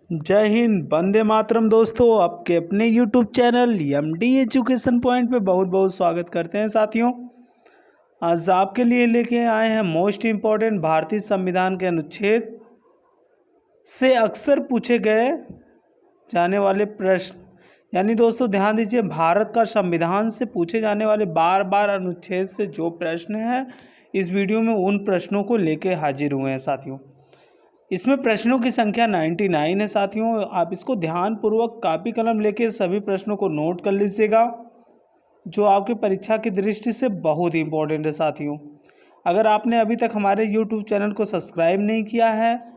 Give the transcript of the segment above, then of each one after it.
जय हिंद, वंदे मातरम। दोस्तों, आपके अपने YouTube channel MD education point पे बहुत बहुत स्वागत करते हैं। साथियों, आज आपके लिए लेके आए हैं मोस्ट इम्पॉर्टेंट भारतीय संविधान के अनुच्छेद से अक्सर पूछे गए जाने वाले प्रश्न। यानी दोस्तों ध्यान दीजिए, भारत का संविधान से पूछे जाने वाले बार बार अनुच्छेद से जो प्रश्न हैं, इस वीडियो में उन प्रश्नों को लेके हाजिर हुए हैं। साथियों, इसमें प्रश्नों की संख्या 99 है। साथियों, आप इसको ध्यानपूर्वक कापी कलम लेके सभी प्रश्नों को नोट कर लीजिएगा, जो आपकी परीक्षा की दृष्टि से बहुत ही इम्पोर्टेंट है। साथियों, अगर आपने अभी तक हमारे यूट्यूब चैनल को सब्सक्राइब नहीं किया है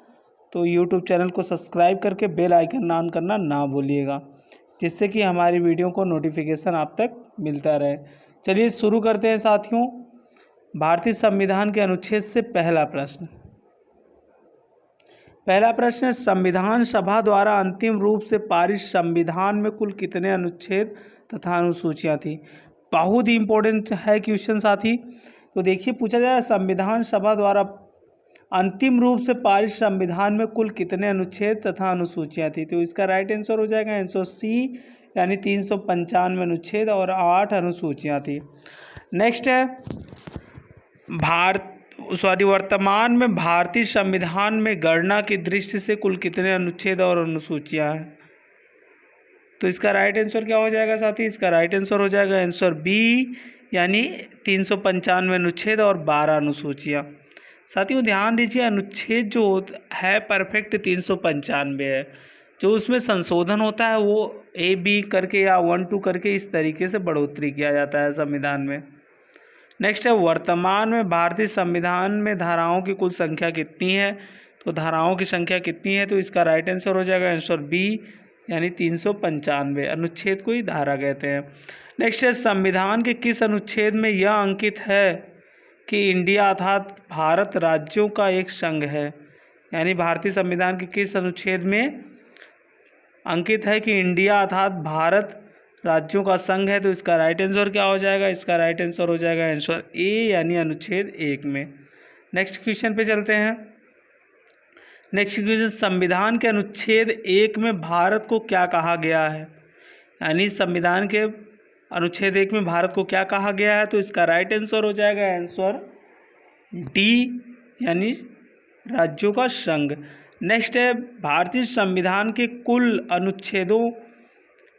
तो यूट्यूब चैनल को सब्सक्राइब करके बेल आइकन ऑन करना ना भूलिएगा, जिससे कि हमारी वीडियो को नोटिफिकेशन आप तक मिलता रहे। चलिए शुरू करते हैं। साथियों, भारतीय संविधान के अनुच्छेद से पहला प्रश्न है, संविधान सभा द्वारा अंतिम रूप से पारित संविधान में कुल कितने अनुच्छेद तथा अनुसूचियां थी। बहुत ही इंपॉर्टेंट है क्वेश्चन साथी। तो देखिए, पूछा जा रहा है संविधान सभा द्वारा अंतिम रूप से पारित संविधान में कुल कितने अनुच्छेद तथा अनुसूचियां थी। तो इसका राइट आंसर हो जाएगा आंसर सी, यानी 395 अनुच्छेद और 8 अनुसूचियां थी। नेक्स्ट है, वर्तमान में भारतीय संविधान में गणना की दृष्टि से कुल कितने अनुच्छेद और अनुसूचियां हैं। तो इसका राइट आंसर क्या हो जाएगा साथी। इसका राइट आंसर हो जाएगा आंसर बी, यानी 395 अनुच्छेद और 12 अनुसूचियां। साथियों ध्यान दीजिए, अनुच्छेद जो है परफेक्ट 395 है। जो उसमें संशोधन होता है वो ए बी करके या 1 2 करके इस तरीके से बढ़ोतरी किया जाता है संविधान में। नेक्स्ट है, वर्तमान में भारतीय संविधान में धाराओं की कुल संख्या कितनी है। तो धाराओं की संख्या कितनी है, तो इसका राइट आंसर हो जाएगा आंसर बी, यानी 395। अनुच्छेद को ही धारा कहते हैं। नेक्स्ट है, संविधान के किस अनुच्छेद में यह अंकित है कि इंडिया अर्थात भारत राज्यों का एक संघ है। यानी भारतीय संविधान के किस अनुच्छेद में अंकित है कि इंडिया अर्थात भारत राज्यों का संघ है। तो इसका राइट आंसर क्या हो जाएगा। इसका राइट आंसर हो जाएगा आंसर ए, यानी अनुच्छेद 1 में। नेक्स्ट क्वेश्चन पे चलते हैं। नेक्स्ट क्वेश्चन, संविधान के अनुच्छेद 1 में भारत को क्या कहा गया है। यानी संविधान के अनुच्छेद 1 में भारत को क्या कहा गया है। तो इसका राइट आंसर हो जाएगा आंसर डी, यानी राज्यों का संघ। नेक्स्ट है, भारतीय संविधान के कुल अनुच्छेदों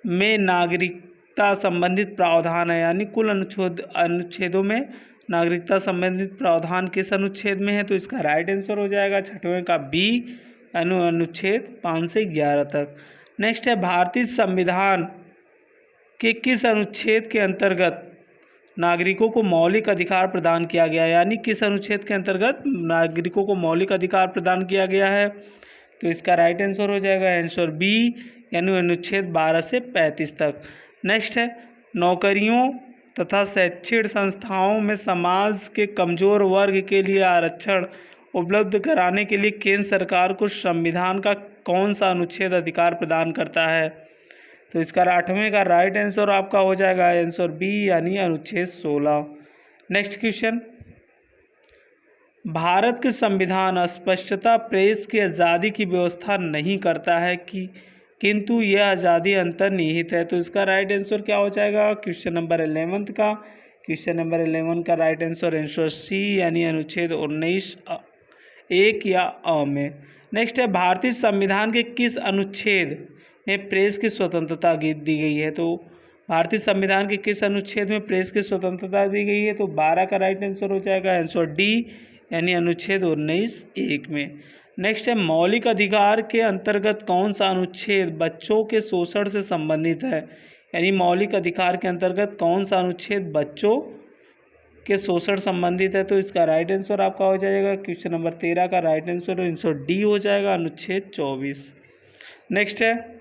में नागरिकता संबंधित प्रावधान है। यानी कुल अनुच्छेदों में नागरिकता संबंधित प्रावधान किस अनुच्छेद में है। तो इसका राइट आंसर हो जाएगा 6वें का बी, अनुच्छेद 5 से 11 तक। नेक्स्ट है, भारतीय संविधान के किस अनुच्छेद के अंतर्गत नागरिकों को मौलिक अधिकार प्रदान किया गया। यानी किस अनुच्छेद के अंतर्गत नागरिकों को मौलिक अधिकार प्रदान किया गया है। तो इसका राइट आंसर हो जाएगा आंसर बी, यानी अनुच्छेद 12 से 35 तक। नेक्स्ट है, नौकरियों तथा शैक्षिक संस्थाओं में समाज के कमजोर वर्ग के लिए आरक्षण उपलब्ध कराने के लिए केंद्र सरकार को संविधान का कौन सा अनुच्छेद अधिकार प्रदान करता है। तो इसका 8वें का राइट आंसर आपका हो जाएगा आंसर बी, यानी अनुच्छेद 16। नेक्स्ट क्वेश्चन, भारत के संविधान स्पष्टता प्रेस की आज़ादी की व्यवस्था नहीं करता है कि किंतु यह आज़ादी अंतर्निहित है। तो इसका राइट आंसर क्या हो जाएगा। क्वेश्चन नंबर 11 का राइट आंसर आंसर सी, यानी अनुच्छेद 19 1 या अ में। नेक्स्ट है, भारतीय संविधान के किस अनुच्छेद में प्रेस की स्वतंत्रता दी गई है। तो भारतीय संविधान के किस अनुच्छेद में प्रेस की स्वतंत्रता दी गई है। तो 12 का राइट आंसर हो जाएगा आंसर डी, यानी अनुच्छेद 19 1 में। नेक्स्ट है, मौलिक अधिकार के अंतर्गत कौन सा अनुच्छेद बच्चों के शोषण से संबंधित है। यानी मौलिक अधिकार के अंतर्गत कौन सा अनुच्छेद बच्चों के शोषण संबंधित है। तो इसका राइट आंसर आपका हो जाएगा क्वेश्चन नंबर 13 का राइट आंसर आंसर डी हो जाएगा, अनुच्छेद 24। नेक्स्ट है,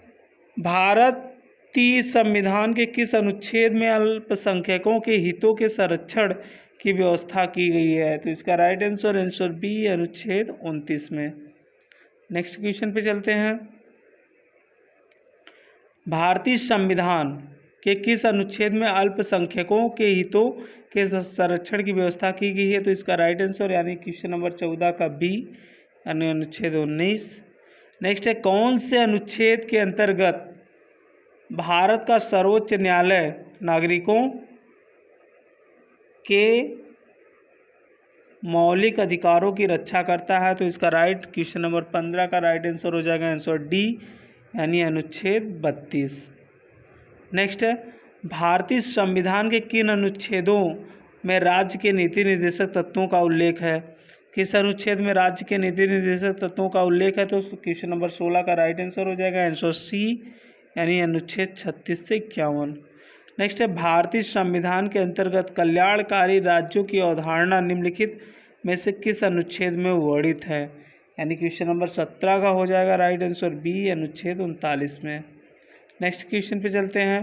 भारतीय संविधान के किस अनुच्छेद में अल्पसंख्यकों के हितों के संरक्षण की व्यवस्था की गई है। तो इसका राइट आंसर आंसर बी, अनुच्छेद 29 में। नेक्स्ट क्वेश्चन पे चलते हैं, भारतीय संविधान के किस अनुच्छेद में अल्पसंख्यकों के हितों के संरक्षण की व्यवस्था की गई है। तो इसका राइट आंसर यानी क्वेश्चन नंबर 14 का बी, यानी अनुच्छेद 19। नेक्स्ट है कौन से अनुच्छेद के अंतर्गत भारत का सर्वोच्च न्यायालय नागरिकों के मौलिक अधिकारों की रक्षा करता है? तो इसका राइट क्वेश्चन नंबर 15 का राइट आंसर हो जाएगा आंसर डी यानी अनुच्छेद 32। नेक्स्ट है भारतीय संविधान के किन अनुच्छेदों में राज्य के नीति निर्देशक तत्वों का उल्लेख है? किस अनुच्छेद में राज्य के नीति निर्देशक तत्वों का उल्लेख है? तो क्वेश्चन नंबर 16 का राइट आंसर हो जाएगा आंसर सी यानी अनुच्छेद 36 से 51। नेक्स्ट है भारतीय संविधान के अंतर्गत कल्याणकारी राज्यों की अवधारणा निम्नलिखित में से किस अनुच्छेद में वर्णित है? यानी क्वेश्चन नंबर 17 का हो जाएगा राइट आंसर बी अनुच्छेद 39 में। नेक्स्ट क्वेश्चन पे चलते हैं।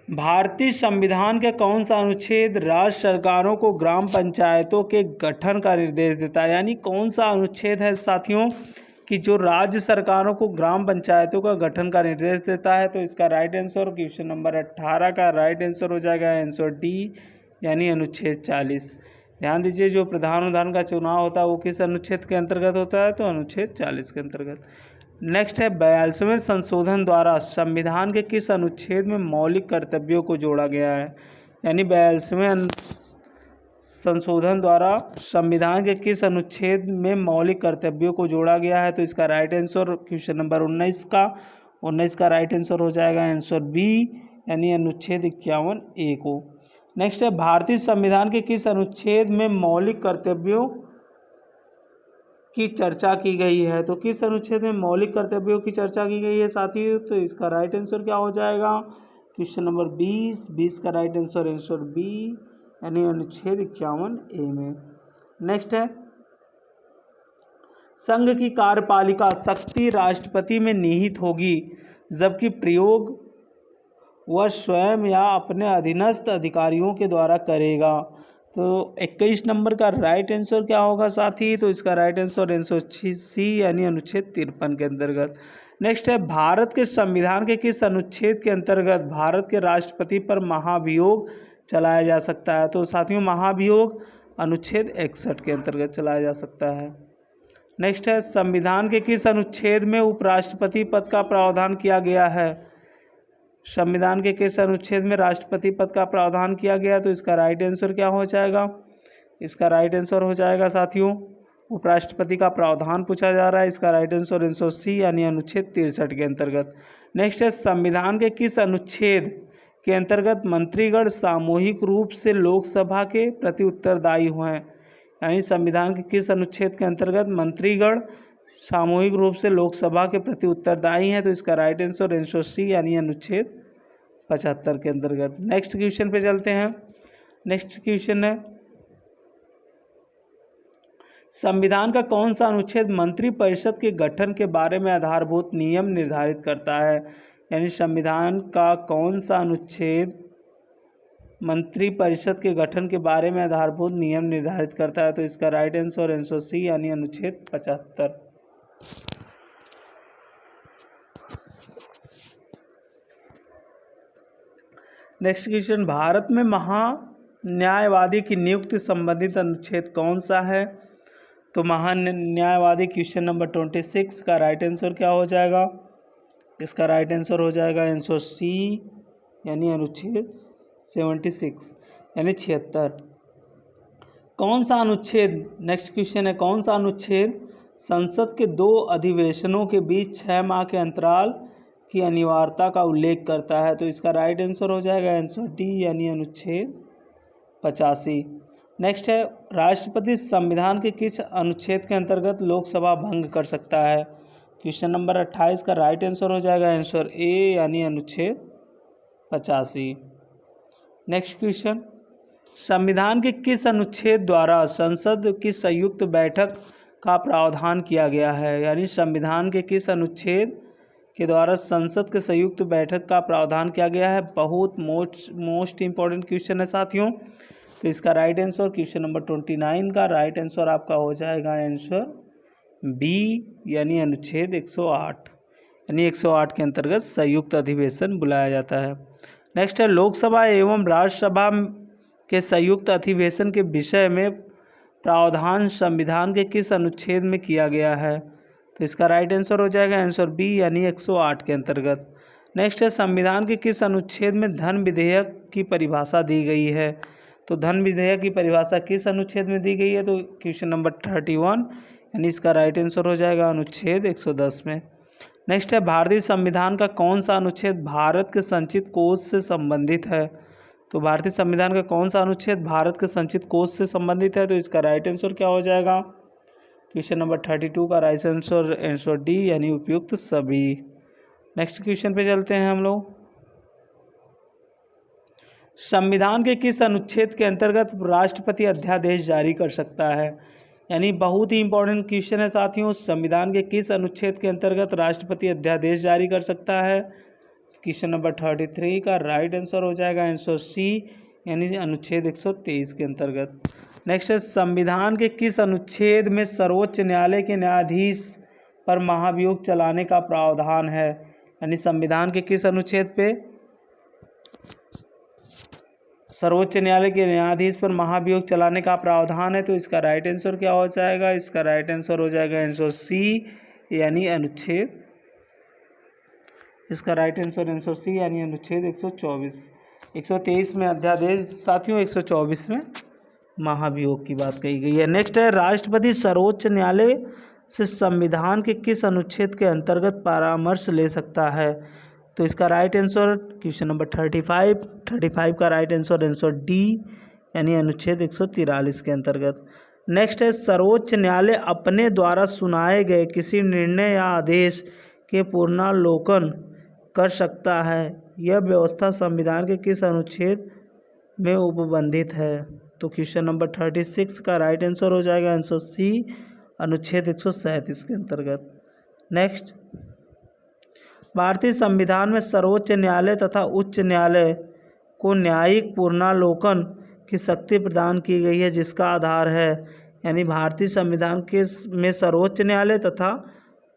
भारतीय संविधान के कौन सा अनुच्छेद राज्य सरकारों को ग्राम पंचायतों के गठन का निर्देश देता है? यानी कौन सा अनुच्छेद है साथियों कि जो राज्य सरकारों को ग्राम पंचायतों का गठन का निर्देश देता है? तो इसका राइट आंसर क्वेश्चन नंबर 18 का राइट आंसर हो जाएगा आंसर डी यानी अनुच्छेद 40। ध्यान दीजिए जो प्रधान का चुनाव होता है वो किस अनुच्छेद के अंतर्गत होता है? तो अनुच्छेद 40 के अंतर्गत। नेक्स्ट है 42वें संशोधन द्वारा संविधान के किस अनुच्छेद में मौलिक कर्तव्यों को जोड़ा गया है? यानी 42वें संशोधन द्वारा संविधान के किस अनुच्छेद में मौलिक कर्तव्यों को जोड़ा गया है? तो इसका राइट आंसर क्वेश्चन नंबर 19 का राइट आंसर हो जाएगा आंसर बी यानी अनुच्छेद 51A को। नेक्स्ट है भारतीय संविधान के किस अनुच्छेद में मौलिक कर्तव्यों की चर्चा की गई है? तो किस अनुच्छेद में मौलिक कर्तव्यों की चर्चा की गई है साथियों? तो इसका राइट आंसर क्या हो जाएगा? क्वेश्चन नंबर 20 का राइट आंसर आंसर बी यानी अनुच्छेद 51A में। नेक्स्ट है संघ की कार्यपालिका शक्ति राष्ट्रपति में निहित होगी जबकि प्रयोग वह स्वयं या अपने अधीनस्थ अधिकारियों के द्वारा करेगा। तो 21 नंबर का राइट आंसर क्या होगा साथी? तो इसका राइट आंसर आंसर सी यानी अनुच्छेद 53 के अंतर्गत। नेक्स्ट है भारत के संविधान के किस अनुच्छेद के अंतर्गत भारत के राष्ट्रपति पर महाभियोग चलाया जा सकता है? तो साथियों महाभियोग अनुच्छेद 61 के अंतर्गत चलाया जा सकता है। नेक्स्ट है संविधान के किस अनुच्छेद में उपराष्ट्रपति पद का प्रावधान किया गया है? संविधान के किस अनुच्छेद में राष्ट्रपति पद का प्रावधान किया गया? तो इसका राइट आंसर क्या हो जाएगा? इसका राइट आंसर हो जाएगा साथियों उपराष्ट्रपति का प्रावधान पूछा जा रहा है। इसका राइट आंसर आंसर सी यानी अनुच्छेद 63 के अंतर्गत। नेक्स्ट है संविधान के किस अनुच्छेद के अंतर्गत मंत्रीगण सामूहिक रूप से लोकसभा के प्रति उत्तरदायी हुए हैं? यानी संविधान के किस अनुच्छेद के अंतर्गत मंत्रीगण सामूहिक रूप से लोकसभा के प्रति उत्तरदायी हैं? तो इसका राइट आंसर आंसर सी यानी अनुच्छेद 75 के अंतर्गत। नेक्स्ट क्वेश्चन पे चलते हैं। नेक्स्ट क्वेश्चन है संविधान का कौन सा अनुच्छेद मंत्री परिषद के गठन के बारे में आधारभूत नियम निर्धारित करता है? यानी संविधान का कौन सा अनुच्छेद मंत्री परिषद के गठन के बारे में आधारभूत नियम निर्धारित करता है? तो इसका राइट आंसर आंसर सी यानी अनुच्छेद 75। नेक्स्ट क्वेश्चन भारत में महान्यायवादी की नियुक्ति संबंधित अनुच्छेद कौन सा है? तो महान्यायवादी क्वेश्चन नंबर 26 का राइट आंसर क्या हो जाएगा? इसका राइट आंसर हो जाएगा आंसर सी यानी अनुच्छेद 76 यानी 76। कौन सा अनुच्छेद नेक्स्ट क्वेश्चन है कौन सा अनुच्छेद संसद के 2 अधिवेशनों के बीच 6 माह के अंतराल की अनिवार्यता का उल्लेख करता है? तो इसका राइट आंसर हो जाएगा आंसर डी यानी अनुच्छेद 85। नेक्स्ट है राष्ट्रपति संविधान के किस अनुच्छेद के अंतर्गत लोकसभा भंग कर सकता है? क्वेश्चन नंबर 28 का राइट आंसर हो जाएगा आंसर ए यानी अनुच्छेद 85। नेक्स्ट क्वेश्चन संविधान के किस अनुच्छेद द्वारा संसद की संयुक्त बैठक का प्रावधान किया गया है? यानी संविधान के किस अनुच्छेद के द्वारा संसद के संयुक्त बैठक का प्रावधान किया गया है? बहुत मोस्ट इम्पॉर्टेंट क्वेश्चन है साथियों। तो इसका राइट आंसर क्वेश्चन नंबर 29 का राइट आंसर आपका हो जाएगा आंसर बी यानी अनुच्छेद 108 यानी 108 के अंतर्गत संयुक्त अधिवेशन बुलाया जाता है। नेक्स्ट है लोकसभा एवं राज्यसभा के संयुक्त अधिवेशन के विषय में प्रावधान संविधान के किस अनुच्छेद में किया गया है? तो इसका राइट आंसर हो जाएगा आंसर बी यानी 108 के अंतर्गत। नेक्स्ट है संविधान के किस अनुच्छेद में धन विधेयक की परिभाषा दी गई है? तो धन विधेयक की परिभाषा किस अनुच्छेद में दी गई है? तो क्वेश्चन नंबर 31 यानी इसका राइट आंसर हो जाएगा अनुच्छेद 110 में। नेक्स्ट है भारतीय संविधान का कौन सा अनुच्छेद भारत के संचित कोष से संबंधित है? तो भारतीय संविधान का कौन सा अनुच्छेद भारत के संचित कोष से संबंधित है? तो इसका राइट आंसर क्या हो जाएगा? क्वेश्चन नंबर 32 का राइट आंसर डी यानी उपयुक्त सभी। नेक्स्ट क्वेश्चन पे चलते हैं हम लोग। संविधान के किस अनुच्छेद के अंतर्गत राष्ट्रपति अध्यादेश जारी कर सकता है? यानी बहुत ही इंपॉर्टेंट क्वेश्चन है साथियों। संविधान के किस अनुच्छेद के अंतर्गत राष्ट्रपति अध्यादेश जारी कर सकता है? क्वेश्चन नंबर 33 का राइट आंसर हो जाएगा आंसर सी यानी अनुच्छेद 123 के अंतर्गत। नेक्स्ट है संविधान के किस अनुच्छेद में सर्वोच्च न्यायालय के न्यायाधीश पर महाभियोग चलाने का प्रावधान है? यानी संविधान के किस अनुच्छेद पे सर्वोच्च न्यायालय के न्यायाधीश पर महाभियोग चलाने का प्रावधान है? तो इसका राइट आंसर क्या हो जाएगा? इसका राइट आंसर हो जाएगा आंसर सी यानी अनुच्छेद, इसका राइट आंसर सी यानी अनुच्छेद 124। 123 में अध्यादेश साथियों, 124 में महाभियोग की बात कही गई है। नेक्स्ट है राष्ट्रपति सर्वोच्च न्यायालय से संविधान के किस अनुच्छेद के अंतर्गत परामर्श ले सकता है? तो इसका राइट आंसर क्वेश्चन नंबर 35 का राइट आंसर डी यानी अनुच्छेद 143 के अंतर्गत। नेक्स्ट है सर्वोच्च न्यायालय अपने द्वारा सुनाए गए किसी निर्णय या आदेश के पुनर्लोकन कर सकता है। यह व्यवस्था संविधान के किस अनुच्छेद में उपबंधित है? तो क्वेश्चन नंबर 36 का राइट आंसर हो जाएगा आंसर सी अनुच्छेद 137 के अंतर्गत। नेक्स्ट, भारतीय संविधान में सर्वोच्च न्यायालय तथा उच्च न्यायालय को न्यायिक पुनर्लोकन की शक्ति प्रदान की गई है जिसका आधार है। यानी भारतीय संविधान के में सर्वोच्च न्यायालय तथा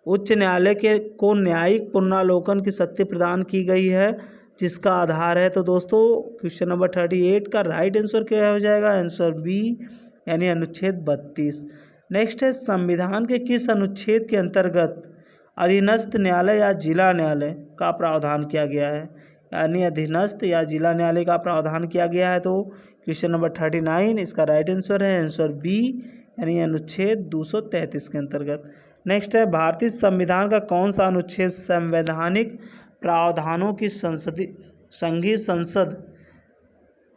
उच्च न्यायालय के को न्यायिक पुनर्लोकन की शक्ति प्रदान की गई है जिसका आधार है। तो दोस्तों क्वेश्चन नंबर 38 का राइट आंसर क्या हो जाएगा? आंसर बी यानी अनुच्छेद 32। नेक्स्ट है संविधान के किस अनुच्छेद के अंतर्गत अधीनस्थ न्यायालय या जिला न्यायालय का प्रावधान किया गया है? यानी अधीनस्थ या जिला न्यायालय का प्रावधान किया गया है। तो क्वेश्चन नंबर 39 इसका राइट आंसर है आंसर बी यानी अनुच्छेद 233 के अंतर्गत। नेक्स्ट है भारतीय संविधान का कौन सा अनुच्छेद संवैधानिक प्रावधानों की संघीय संसद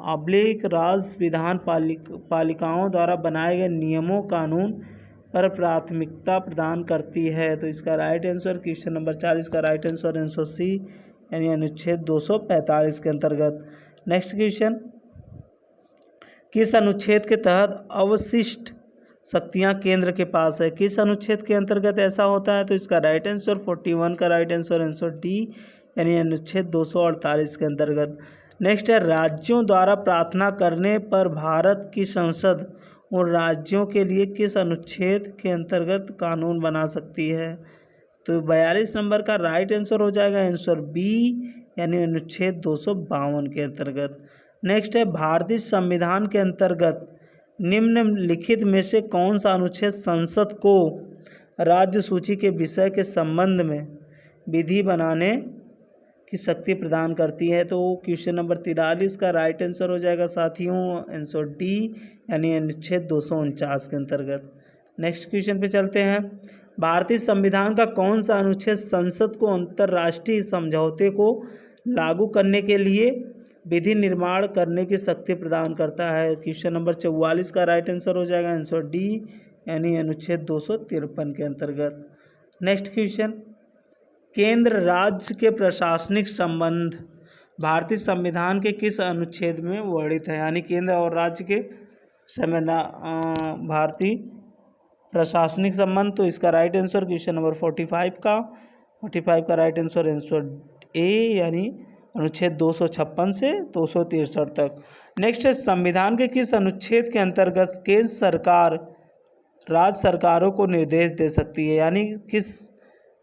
राज्य विधान पालिकाओं द्वारा बनाए गए नियमों कानून पर प्राथमिकता प्रदान करती है? तो इसका राइट आंसर क्वेश्चन नंबर 40 का राइट आंसर सी यानी अनुच्छेद 245 के अंतर्गत। नेक्स्ट क्वेश्चन, किस अनुच्छेद के तहत अवशिष्ट शक्तियां केंद्र के पास है? किस अनुच्छेद के अंतर्गत ऐसा होता है? तो इसका राइट आंसर 41 का राइट आंसर डी यानी अनुच्छेद 248 के अंतर्गत। नेक्स्ट है राज्यों द्वारा प्रार्थना करने पर भारत की संसद उन राज्यों के लिए किस अनुच्छेद के अंतर्गत कानून बना सकती है? तो 42 नंबर का राइट आंसर हो जाएगा आंसर बी यानी अनुच्छेद 252 के अंतर्गत। नेक्स्ट है भारतीय संविधान के अंतर्गत निम्नलिखित में से कौन सा अनुच्छेद संसद को राज्य सूची के विषय के संबंध में विधि बनाने की शक्ति प्रदान करती है? तो क्वेश्चन नंबर 43 का राइट आंसर हो जाएगा साथियों आंसर डी यानी अनुच्छेद 249 के अंतर्गत। नेक्स्ट क्वेश्चन पे चलते हैं। भारतीय संविधान का कौन सा अनुच्छेद संसद को अंतर्राष्ट्रीय समझौते को लागू करने के लिए विधि निर्माण करने की शक्ति प्रदान करता है? क्वेश्चन नंबर 44 का राइट आंसर हो जाएगा आंसर डी यानी अनुच्छेद 253 के अंतर्गत। नेक्स्ट क्वेश्चन, केंद्र राज्य के प्रशासनिक संबंध भारतीय संविधान के किस अनुच्छेद में वर्णित है? यानी केंद्र और राज्य के भारतीय प्रशासनिक संबंध। तो इसका राइट आंसर क्वेश्चन नंबर 45 का राइट आंसर ए यानी अनुच्छेद 256 से 263 तक। नेक्स्ट है संविधान के किस अनुच्छेद के अंतर्गत केंद्र सरकार राज्य सरकारों को निर्देश दे सकती है? यानी किस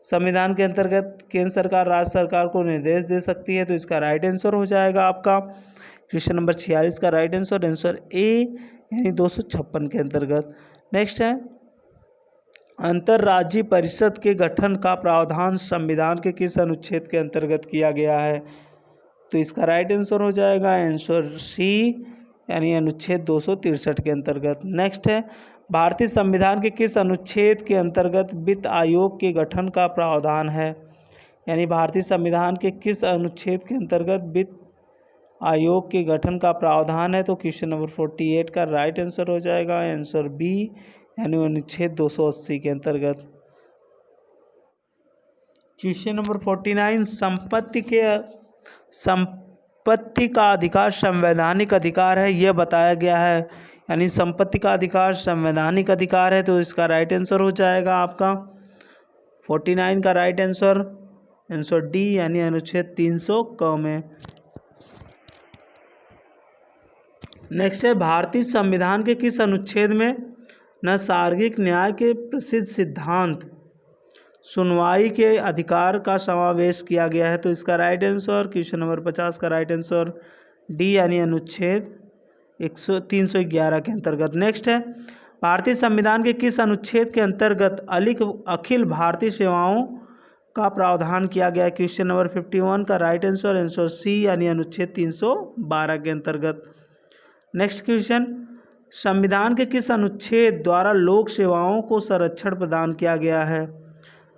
संविधान के अंतर्गत केंद्र सरकार राज्य सरकार को निर्देश दे सकती है? तो इसका राइट आंसर हो जाएगा आपका क्वेश्चन नंबर 46 का राइट आंसर आंसर ए यानी 256 के अंतर्गत। नेक्स्ट है अंतर्राज्यीय परिषद के गठन का प्रावधान संविधान के किस अनुच्छेद के अंतर्गत किया गया है? तो इसका राइट आंसर हो जाएगा आंसर सी यानी अनुच्छेद 263 के अंतर्गत। नेक्स्ट है भारतीय संविधान के किस अनुच्छेद के अंतर्गत वित्त आयोग के गठन का प्रावधान है? यानी भारतीय संविधान के किस अनुच्छेद के अंतर्गत वित्त आयोग के गठन का प्रावधान है? तो क्वेश्चन नंबर 48 का राइट आंसर हो जाएगा आंसर बी यानी अनुच्छेद 280 के अंतर्गत। क्वेश्चन नंबर 49 संपत्ति का अधिकार संवैधानिक अधिकार है यह बताया गया है, यानी संपत्ति का अधिकार संवैधानिक अधिकार है, तो इसका राइट आंसर हो जाएगा आपका 49 का राइट आंसर आंसर डी यानी अनुच्छेद 300 क में। नेक्स्ट है भारतीय संविधान के किस अनुच्छेद में नैसर्गिक न्याय के प्रसिद्ध सिद्धांत सुनवाई के अधिकार का समावेश किया गया है? तो इसका राइट आंसर क्वेश्चन नंबर 50 का राइट आंसर डी यानी अनुच्छेद 311 के अंतर्गत। नेक्स्ट है भारतीय संविधान के किस अनुच्छेद के अंतर्गत अखिल भारतीय सेवाओं का प्रावधान किया गया है? क्वेश्चन नंबर 51 का राइट आंसर आंसर सी यानी अनुच्छेद 312 के अंतर्गत। नेक्स्ट क्वेश्चन संविधान के किस अनुच्छेद द्वारा लोक सेवाओं को संरक्षण प्रदान किया गया है?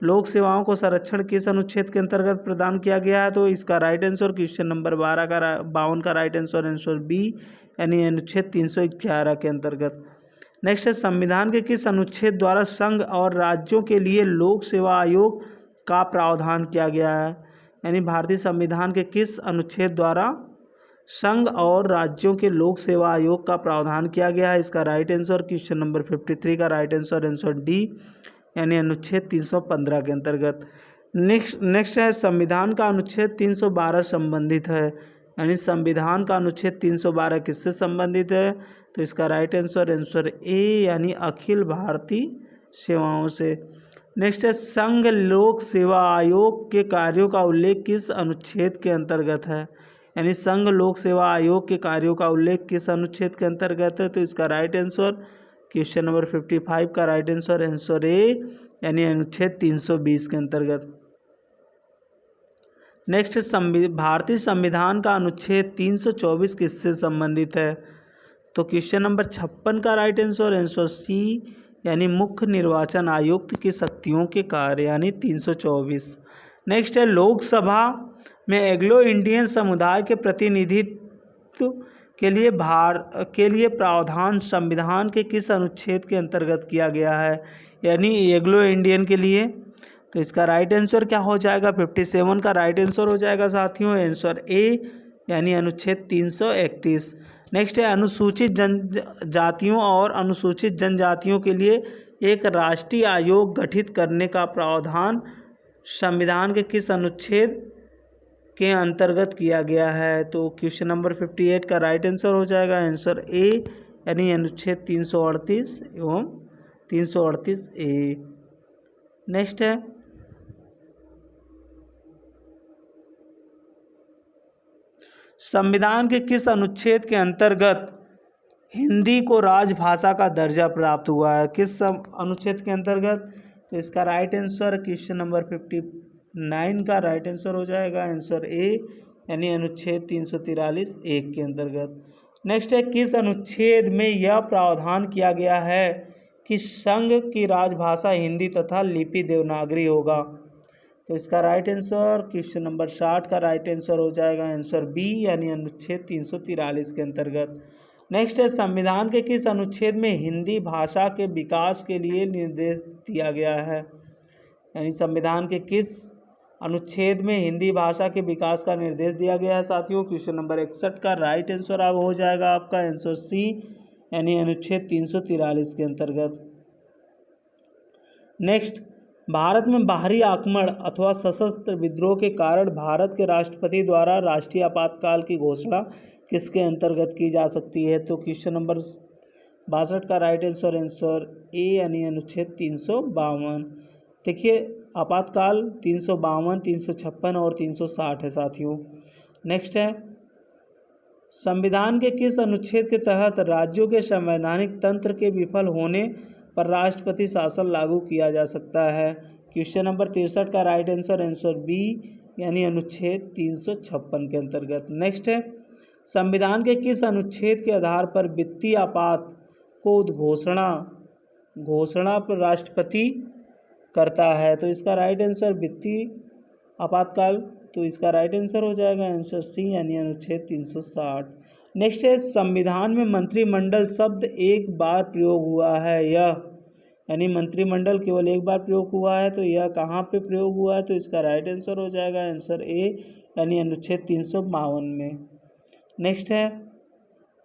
लोक सेवाओं को संरक्षण किस अनुच्छेद के अंतर्गत प्रदान किया गया है? तो इसका राइट आंसर क्वेश्चन नंबर 52 का राइट आंसर आंसर बी यानी अनुच्छेद 311 के अंतर्गत। नेक्स्ट है संविधान के किस अनुच्छेद द्वारा संघ और राज्यों के लिए लोक सेवा आयोग का प्रावधान किया गया है? यानी भारतीय संविधान के किस अनुच्छेद द्वारा संघ और राज्यों के लोक सेवा आयोग का प्रावधान किया गया है? इसका राइट आंसर क्वेश्चन नंबर 53 का राइट आंसर आंसर डी यानी अनुच्छेद 315 के अंतर्गत। नेक्स्ट है संविधान का अनुच्छेद 312 संबंधित है, यानी संविधान का अनुच्छेद 312 किससे संबंधित है? तो इसका राइट आंसर आंसर ए यानी अखिल भारतीय सेवाओं से। नेक्स्ट है संघ लोक सेवा आयोग के कार्यों का उल्लेख किस अनुच्छेद के अंतर्गत है? यानी संघ लोक सेवा आयोग के कार्यों का उल्लेख किस अनुच्छेद के अंतर्गत है? तो इसका राइट आंसर क्वेश्चन नंबर 55 का राइट आंसर आंसर ए यानी अनुच्छेद 320 के अंतर्गत। नेक्स्ट भारतीय संविधान का अनुच्छेद 324 किससे संबंधित है? तो क्वेश्चन नंबर 56 का राइट आंसर आंसर सी यानी मुख्य निर्वाचन आयुक्त की शक्तियों के कार्य यानी 324। नेक्स्ट है लोकसभा में एंग्लो इंडियन समुदाय के प्रतिनिधित्व के लिए प्रावधान संविधान के किस अनुच्छेद के अंतर्गत किया गया है? यानी एंग्लो इंडियन के लिए, तो इसका राइट आंसर क्या हो जाएगा? 57 का राइट आंसर हो जाएगा साथियों आंसर ए यानी अनुच्छेद 331। नेक्स्ट है अनुसूचित जनजातियों और अनुसूचित जनजातियों के लिए एक राष्ट्रीय आयोग गठित करने का प्रावधान संविधान के किस अनुच्छेद के अंतर्गत किया गया है? तो क्वेश्चन नंबर 58 का राइट आंसर हो जाएगा आंसर ए यानी अनुच्छेद 338 एवं 338 ए। नेक्स्ट है संविधान के किस अनुच्छेद के अंतर्गत हिंदी को राजभाषा का दर्जा प्राप्त हुआ है? किस अनुच्छेद के अंतर्गत? तो इसका राइट आंसर क्वेश्चन नंबर 59 का राइट आंसर हो जाएगा आंसर ए यानी अनुच्छेद 343 एक के अंतर्गत। नेक्स्ट है किस अनुच्छेद में यह प्रावधान किया गया है कि संघ की राजभाषा हिंदी तथा लिपि देवनागरी होगा? तो इसका राइट आंसर क्वेश्चन नंबर 60 का राइट आंसर हो जाएगा आंसर बी यानी अनुच्छेद 343 के अंतर्गत। नेक्स्ट है संविधान के किस अनुच्छेद में हिंदी भाषा के विकास के लिए निर्देश दिया गया है? यानी संविधान के किस अनुच्छेद में हिंदी भाषा के विकास का निर्देश दिया गया है साथियों? क्वेश्चन नंबर 61 का राइट आंसर अब हो जाएगा आपका आंसर सी यानी अनुच्छेद 343 के अंतर्गत। नेक्स्ट भारत में बाहरी आक्रमण अथवा सशस्त्र विद्रोह के कारण भारत के राष्ट्रपति द्वारा राष्ट्रीय आपातकाल की घोषणा किसके अंतर्गत की जा सकती है? तो क्वेश्चन नंबर 62 का राइट आंसर आंसर ए यानी अनुच्छेद 352। देखिए आपातकाल 352, 356 और 360 है साथियों। नेक्स्ट है संविधान के किस अनुच्छेद के तहत राज्यों के संवैधानिक तंत्र के विफल होने पर राष्ट्रपति शासन लागू किया जा सकता है? क्वेश्चन नंबर 63 का राइट आंसर आंसर बी यानी अनुच्छेद 356 के अंतर्गत। नेक्स्ट है, संविधान के किस अनुच्छेद के आधार पर वित्तीय आपात को घोषणा पर राष्ट्रपति करता है? तो इसका राइट आंसर वित्तीय आपातकाल, तो इसका राइट आंसर हो जाएगा आंसर सी यानी अनुच्छेद 360। नेक्स्ट है, संविधान में मंत्रिमंडल शब्द एक बार प्रयोग हुआ है, यह यानी मंत्रिमंडल केवल एक बार प्रयोग हुआ है, तो यह कहाँ पे प्रयोग हुआ है? तो इसका राइट आंसर हो जाएगा आंसर ए यानी अनुच्छेद 352 में। नेक्स्ट है,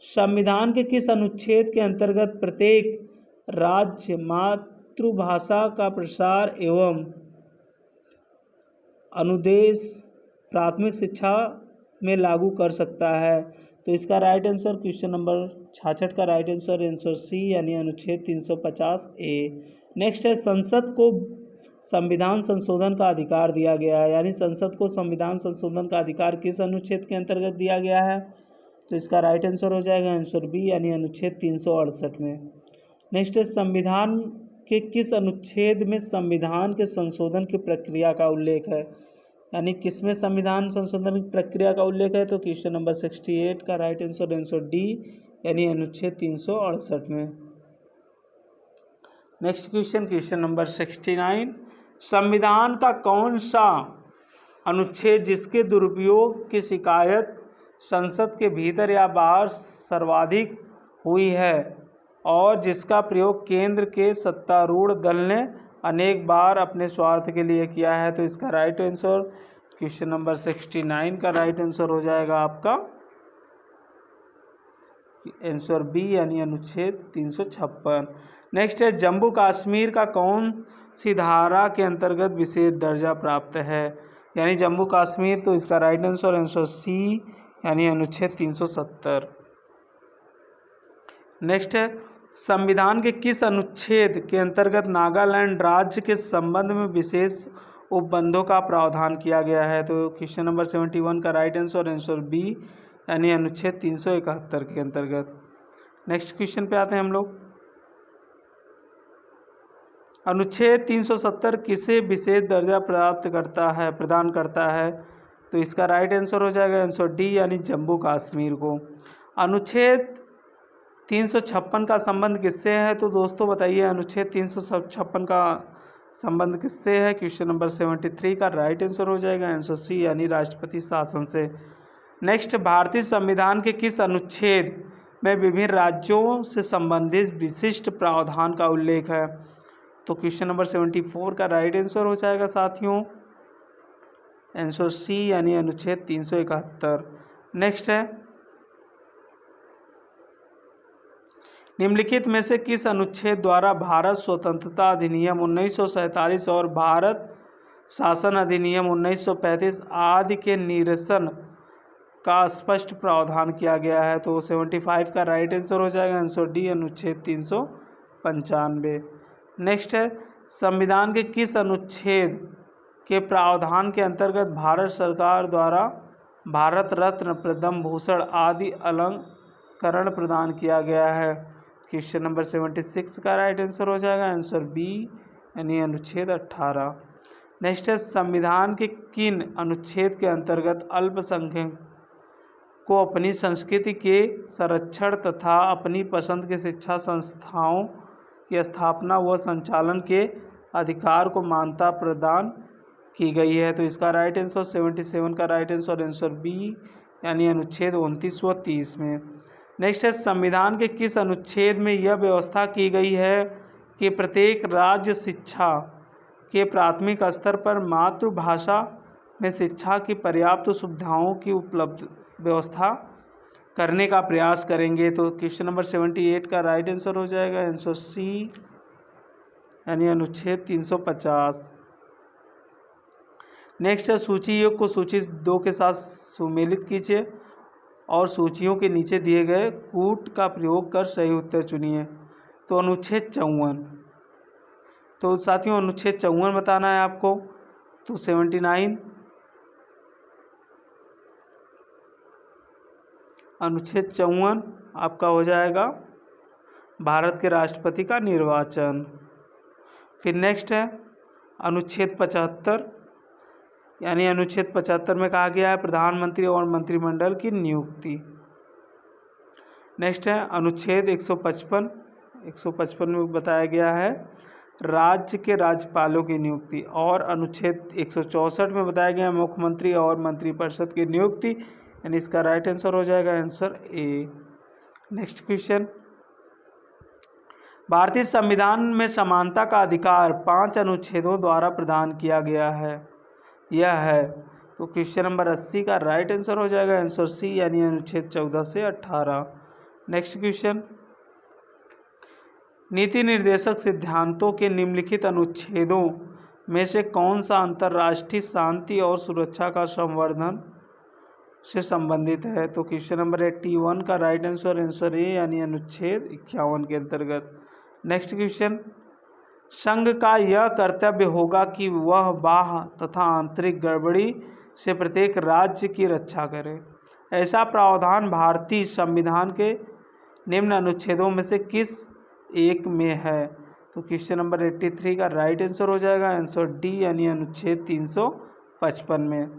संविधान के किस अनुच्छेद के अंतर्गत प्रत्येक राज्य मातृभाषा का प्रसार एवं अनुदेश प्राथमिक शिक्षा में लागू कर सकता है? तो इसका राइट आंसर क्वेश्चन नंबर 66 का राइट आंसर आंसर सी यानी अनुच्छेद 350 ए। नेक्स्ट है, संसद को संविधान संशोधन का अधिकार दिया गया है, यानी संसद को संविधान संशोधन का अधिकार किस अनुच्छेद के अंतर्गत दिया गया है? तो इसका राइट आंसर हो जाएगा आंसर बी यानी अनुच्छेद 368 में। नेक्स्ट है, संविधान के किस अनुच्छेद में संविधान के संशोधन की प्रक्रिया का उल्लेख है? यानी किसमें संविधान संशोधन की प्रक्रिया का उल्लेख है? तो क्वेश्चन नंबर 68 का राइट आंसर आंसर डी यानी अनुच्छेद 368 में। नेक्स्ट क्वेश्चन नंबर 69, संविधान का कौन सा अनुच्छेद जिसके दुरुपयोग की शिकायत संसद के भीतर या बाहर सर्वाधिक हुई है और जिसका प्रयोग केंद्र के सत्तारूढ़ दल ने अनेक बार अपने स्वार्थ के लिए किया है? तो इसका राइट आंसर क्वेश्चन नंबर 69 का राइट आंसर हो जाएगा आपका आंसर बी यानी अनुच्छेद 356। नेक्स्ट है, जम्मू कश्मीर का कौन सी धारा के अंतर्गत विशेष दर्जा प्राप्त है? यानी जम्मू कश्मीर, तो इसका राइट आंसर आंसर सी यानी अनुच्छेद 370। नेक्स्ट है, संविधान के किस अनुच्छेद के अंतर्गत नागालैंड राज्य के संबंध में विशेष उपबंधों का प्रावधान किया गया है? तो क्वेश्चन नंबर 71 का राइट आंसर आंसर बी यानी अनुच्छेद 371 के अंतर्गत। नेक्स्ट क्वेश्चन पे आते हैं हम लोग। अनुच्छेद 370 किसे विशेष दर्जा प्रदान करता है? तो इसका राइट आंसर हो जाएगा आंसर डी यानी जम्मू कश्मीर को। अनुच्छेद 356 का संबंध किससे है? तो दोस्तों बताइए, अनुच्छेद 356 का संबंध किससे है? क्वेश्चन नंबर 73 का राइट आंसर हो जाएगा आंसर सी यानी राष्ट्रपति शासन से। नेक्स्ट, भारतीय संविधान के किस अनुच्छेद में विभिन्न राज्यों से संबंधित विशिष्ट प्रावधान का उल्लेख है? तो क्वेश्चन नंबर 74 का राइट आंसर हो जाएगा साथियों आंसर सी यानी अनुच्छेद 371। नेक्स्ट है, निम्नलिखित में से किस अनुच्छेद द्वारा भारत स्वतंत्रता अधिनियम 1947 और भारत शासन अधिनियम 1935 आदि के निरसन का स्पष्ट प्रावधान किया गया है? तो 75 का राइट आंसर हो जाएगा आंसर डी अनुच्छेद 395। नेक्स्ट है, संविधान के किस अनुच्छेद के प्रावधान के अंतर्गत भारत सरकार द्वारा भारत रत्न, पद्म भूषण आदि अलंकरण प्रदान किया गया है? क्वेश्चन नंबर 76 का राइट आंसर हो जाएगा आंसर बी यानी अनुच्छेद 18। नेक्स्ट है, संविधान के किन अनुच्छेद के अंतर्गत अल्पसंख्यक को अपनी संस्कृति के संरक्षण तथा अपनी पसंद के शिक्षा संस्थाओं की स्थापना व संचालन के अधिकार को मान्यता प्रदान की गई है? तो इसका राइट आंसर 77 का राइट आंसर आंसर बी यानी अनुच्छेद 29 व 30 में। नेक्स्ट है, संविधान के किस अनुच्छेद में यह व्यवस्था की गई है कि प्रत्येक राज्य शिक्षा के प्राथमिक स्तर पर मातृभाषा में शिक्षा की पर्याप्त सुविधाओं की उपलब्ध व्यवस्था करने का प्रयास करेंगे? तो क्वेश्चन नंबर 78 का राइट आंसर हो जाएगा आंसर सी यानी अनुच्छेद 350। नेक्स्ट है, सूची योग को सूची 2 के साथ सुमेलित कीजिए और सूचियों के नीचे दिए गए कूट का प्रयोग कर सही उत्तर चुनिए। तो अनुच्छेद 54, तो साथियों अनुच्छेद 54 बताना है आपको। तो 79 अनुच्छेद 54 आपका हो जाएगा भारत के राष्ट्रपति का निर्वाचन। फिर नेक्स्ट है अनुच्छेद 75, यानी अनुच्छेद 75 में कहा गया है प्रधानमंत्री और मंत्रिमंडल की नियुक्ति। नेक्स्ट है अनुच्छेद 155 में बताया गया है राज्य के राज्यपालों की नियुक्ति। और अनुच्छेद 164 में बताया गया है मुख्यमंत्री और मंत्रिपरिषद की नियुक्ति, यानी इसका राइट आंसर हो जाएगा आंसर ए। नेक्स्ट क्वेश्चन, भारतीय संविधान में समानता का अधिकार 5 अनुच्छेदों द्वारा प्रदान किया गया है, यह है। तो क्वेश्चन नंबर 80 का राइट आंसर हो जाएगा आंसर सी, यानी अनुच्छेद 14 से 18। नेक्स्ट क्वेश्चन, नीति निर्देशक सिद्धांतों के निम्नलिखित अनुच्छेदों में से कौन सा अंतर्राष्ट्रीय शांति और सुरक्षा का संवर्धन से संबंधित है? तो क्वेश्चन नंबर 81 का राइट आंसर आंसर ए, यानी अनुच्छेद 51 के अंतर्गत। नेक्स्ट क्वेश्चन, संघ का यह कर्तव्य होगा कि वह बाह्य तथा आंतरिक गड़बड़ी से प्रत्येक राज्य की रक्षा करे। ऐसा प्रावधान भारतीय संविधान के निम्न अनुच्छेदों में से किस एक में है? तो क्वेश्चन नंबर 83 का राइट आंसर हो जाएगा आंसर डी, यानी अनुच्छेद 355 में।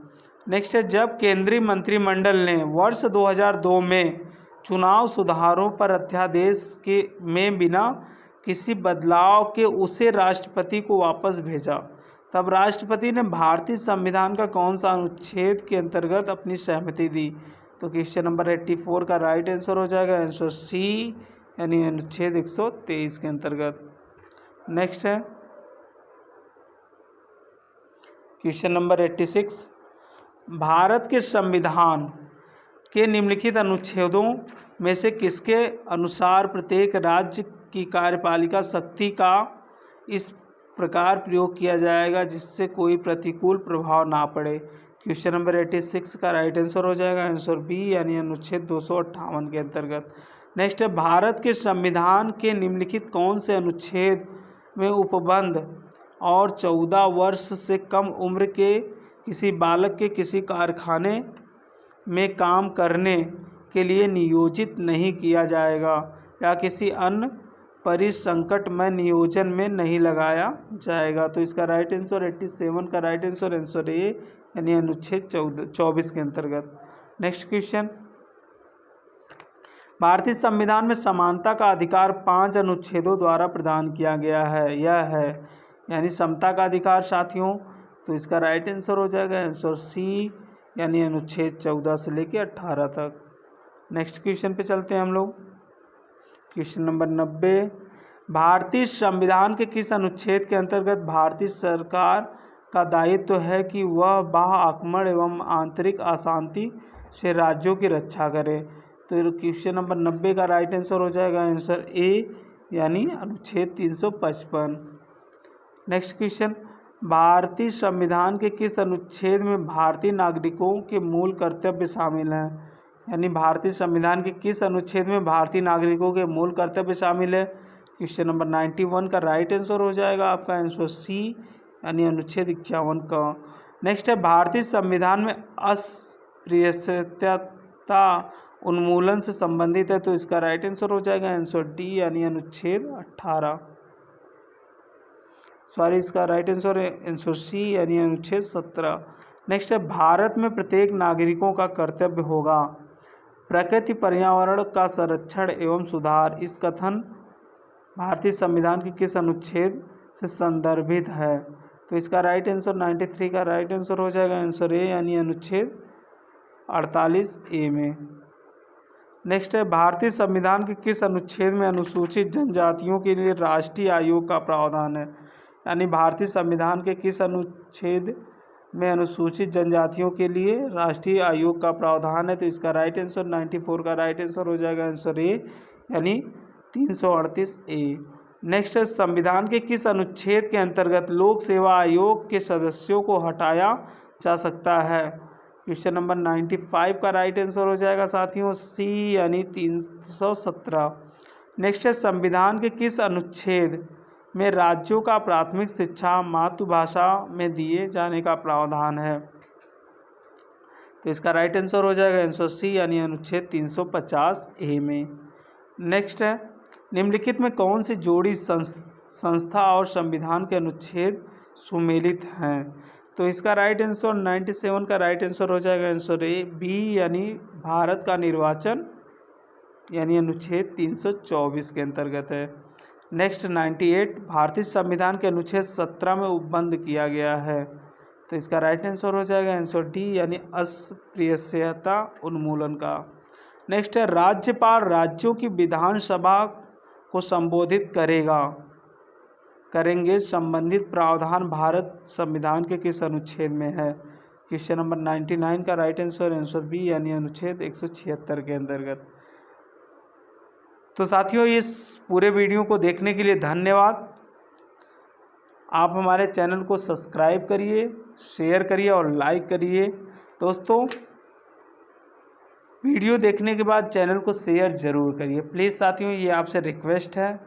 नेक्स्ट है, जब केंद्रीय मंत्रिमंडल ने वर्ष 2002 में चुनाव सुधारों पर अध्यादेश में बिना किसी बदलाव के उसे राष्ट्रपति को वापस भेजा, तब राष्ट्रपति ने भारतीय संविधान का कौन सा अनुच्छेद के अंतर्गत अपनी सहमति दी? तो क्वेश्चन नंबर 84 का राइट आंसर हो जाएगा आंसर सी, यानी अनुच्छेद 123 के अंतर्गत। नेक्स्ट है क्वेश्चन नंबर 86, भारत के संविधान के निम्नलिखित अनुच्छेदों में से किसके अनुसार प्रत्येक राज्य की कार्यपालिका शक्ति का इस प्रकार प्रयोग किया जाएगा जिससे कोई प्रतिकूल प्रभाव ना पड़े? क्वेश्चन नंबर 86 का राइट आंसर हो जाएगा आंसर बी, यानी अनुच्छेद 258 के अंतर्गत। नेक्स्ट है, भारत के संविधान के निम्नलिखित कौन से अनुच्छेद में उपबंध और 14 वर्ष से कम उम्र के किसी बालक के किसी कारखाने में काम करने के लिए नियोजित नहीं किया जाएगा या किसी अन्य परिसंकट में नियोजन में नहीं लगाया जाएगा? तो इसका राइट आंसर 87 का राइट आंसर आंसर ए, यानी अनुच्छेद 24 के अंतर्गत। नेक्स्ट क्वेश्चन, भारतीय संविधान में समानता का अधिकार 5 अनुच्छेदों द्वारा प्रदान किया गया है, यह है, यानी समता का अधिकार साथियों। तो इसका राइट आंसर हो जाएगा आंसर सी, यानी अनुच्छेद 14 से लेकर 18 तक। नेक्स्ट क्वेश्चन पे चलते हैं हम लोग। क्वेश्चन नंबर 90, भारतीय संविधान के किस अनुच्छेद के अंतर्गत भारतीय सरकार का दायित्व है कि वह बाह्य आक्रमण एवं आंतरिक अशांति से राज्यों की रक्षा करे? तो क्वेश्चन नंबर 90 का राइट आंसर हो जाएगा आंसर ए, यानी अनुच्छेद 355। नेक्स्ट क्वेश्चन, भारतीय संविधान के किस अनुच्छेद में भारतीय नागरिकों के मूल कर्तव्य शामिल हैं? यानी भारतीय संविधान के किस अनुच्छेद में भारतीय नागरिकों के मूल कर्तव्य शामिल है? क्वेश्चन नंबर 91 का राइट आंसर हो जाएगा आपका आंसर सी, यानी अनुच्छेद 51 का। नेक्स्ट है, भारतीय संविधान में अस्पृश्यता उन्मूलन से संबंधित है, तो इसका राइट आंसर हो जाएगा आंसर डी, यानी अनुच्छेद 18। सॉरी, इसका राइट आंसर है आंसर सी, यानी अनुच्छेद 17। नेक्स्ट है, भारत में प्रत्येक नागरिकों का कर्तव्य होगा प्रकृति पर्यावरण का संरक्षण एवं सुधार। इस कथन भारतीय संविधान के किस अनुच्छेद से संदर्भित है? तो इसका राइट आंसर 93 का राइट आंसर हो जाएगा आंसर ए, यानी अनुच्छेद 48 ए में। नेक्स्ट है, भारतीय संविधान के किस अनुच्छेद में अनुसूचित जनजातियों के लिए राष्ट्रीय आयोग का प्रावधान है? यानी भारतीय संविधान के किस अनुच्छेद में अनुसूचित जनजातियों के लिए राष्ट्रीय आयोग का प्रावधान है? तो इसका राइट आंसर 94 का राइट आंसर हो जाएगा आंसर ए, यानी 338 ए। नेक्स्ट है, संविधान के किस अनुच्छेद के अंतर्गत लोक सेवा आयोग के सदस्यों को हटाया जा सकता है? क्वेश्चन नंबर 95 का राइट आंसर हो जाएगा साथियों सी, यानी 317। नेक्स्ट है, संविधान के किस अनुच्छेद में राज्यों का प्राथमिक शिक्षा मातृभाषा में दिए जाने का प्रावधान है? तो इसका राइट आंसर हो जाएगा आंसर सी यानी अनुच्छेद 350A में। नेक्स्ट है, निम्नलिखित में कौन सी जोड़ी संस्था और संविधान के अनुच्छेद सुमेलित हैं? तो इसका राइट आंसर 97 का राइट आंसर हो जाएगा आंसर ए बी यानी भारत का निर्वाचन यानी अनुच्छेद 324 के अंतर्गत है। नेक्स्ट 98 भारतीय संविधान के अनुच्छेद 17 में उपबंध किया गया है। तो इसका राइट आंसर हो जाएगा आंसर डी यानी अस्पृश्यता उन्मूलन का। नेक्स्ट है, राज्यपाल राज्यों की विधानसभा को संबोधित करेंगे संबंधित प्रावधान भारत संविधान के किस अनुच्छेद में है? क्वेश्चन नंबर 99 का राइट आंसर आंसर बी यानी अनुच्छेद 176 के अंतर्गत। तो साथियों, इस पूरे वीडियो को देखने के लिए धन्यवाद। आप हमारे चैनल को सब्सक्राइब करिए, शेयर करिए और लाइक करिए। दोस्तों, वीडियो देखने के बाद चैनल को शेयर ज़रूर करिए प्लीज़। साथियों, ये आपसे रिक्वेस्ट है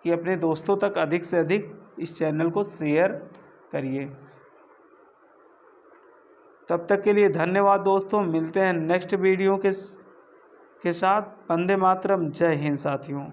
कि अपने दोस्तों तक अधिक से अधिक इस चैनल को शेयर करिए। तब तक के लिए धन्यवाद दोस्तों। मिलते हैं नेक्स्ट वीडियो के साथ। वंदे मातरम। जय हिंद साथियों।